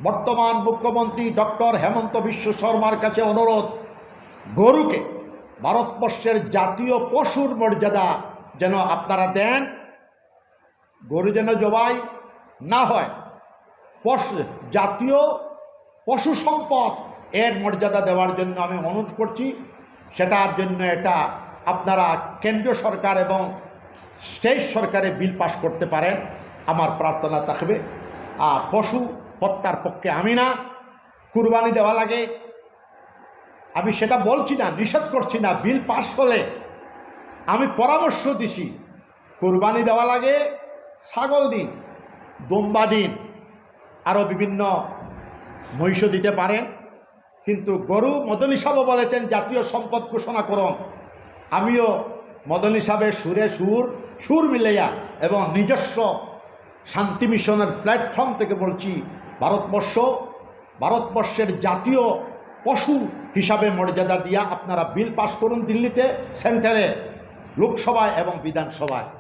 বর্তমান মুখ্যমন্ত্রী ডক্টর হেমন্ত বিশ্ব শর্মার কাছে অনুরোধ, গরুকে ভারতবর্ষের জাতীয় পশুর মর্যাদা যেন আপনারা দেন। গরু যেন জবাই না হয়, জাতীয় পশু সম্পদ এর মর্যাদা দেওয়ার জন্য আমি অনুরোধ করছি। সেটার জন্য এটা আপনারা কেন্দ্রীয় সরকার এবং স্টেট সরকারে বিল পাস করতে পারেন, আমার প্রার্থনা থাকবে। পশু হত্যার পক্ষে আমি না। কুরবানি দেওয়া লাগে, আমি সেটা বলছি না, নিষেধ করছি না। বিল পাস হলে আমি পরামর্শ দিছি, কুরবানি দেওয়া লাগে, ছাগল দিন, দুম্বা দিন, আরও বিভিন্ন মহিষ দিতে পারেন, কিন্তু গরু মদনী সাহেবও বলেছেন জাতীয় সম্পদ ঘোষণা করুন। আমিও মদনী সাহেবের সুরে সুর মিলাইয়া এবং নিজস্ব শান্তি মিশনের প্ল্যাটফর্ম থেকে বলছি, ভারতবর্ষের জাতীয় পশু হিসাবে মর্যাদা দিয়া আপনারা বিল পাস করুন দিল্লিতে, সেন্ট্রালে, লোকসভায় এবং বিধানসভায়।